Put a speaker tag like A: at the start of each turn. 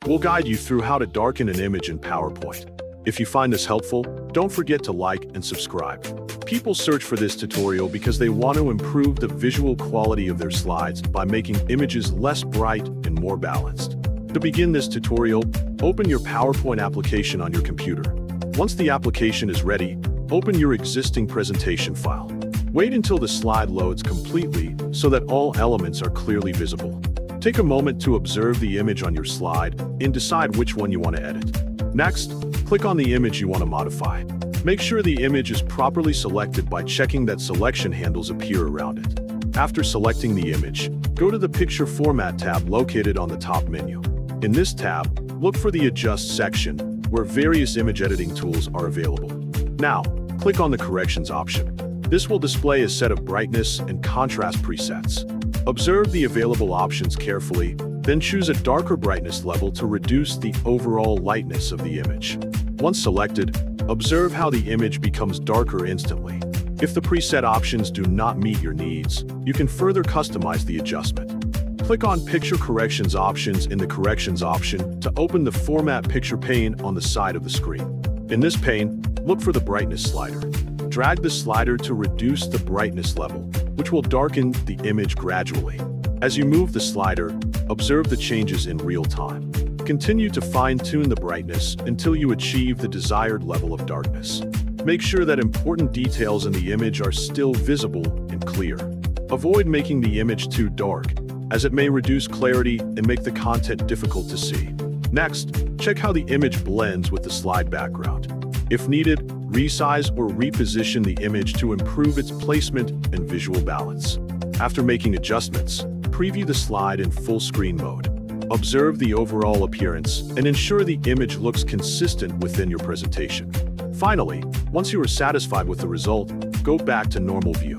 A: We'll guide you through how to darken an image in PowerPoint. If you find this helpful, don't forget to like and subscribe. People search for this tutorial because they want to improve the visual quality of their slides by making images less bright and more balanced. To begin this tutorial, open your PowerPoint application on your computer. Once the application is ready, open your existing presentation file. Wait until the slide loads completely so that all elements are clearly visible. Take a moment to observe the image on your slide and decide which one you want to edit. Next, click on the image you want to modify. Make sure the image is properly selected by checking that selection handles appear around it. After selecting the image, go to the Picture Format tab located on the top menu. In this tab, look for the Adjust section, where various image editing tools are available. Now, click on the Corrections option. This will display a set of brightness and contrast presets. Observe the available options carefully, then choose a darker brightness level to reduce the overall lightness of the image. Once selected, observe how the image becomes darker instantly. If the preset options do not meet your needs, you can further customize the adjustment. Click on Picture Corrections options in the Corrections option to open the Format Picture pane on the side of the screen. In this pane, look for the brightness slider. Drag the slider to reduce the brightness level, which will darken the image gradually. As you move the slider, observe the changes in real time. Continue to fine-tune the brightness until you achieve the desired level of darkness. Make sure that important details in the image are still visible and clear. Avoid making the image too dark, as it may reduce clarity and make the content difficult to see. Next, check how the image blends with the slide background. If needed, resize or reposition the image to improve its placement and visual balance. After making adjustments, preview the slide in full screen mode. Observe the overall appearance and ensure the image looks consistent within your presentation. Finally, once you are satisfied with the result, go back to normal view.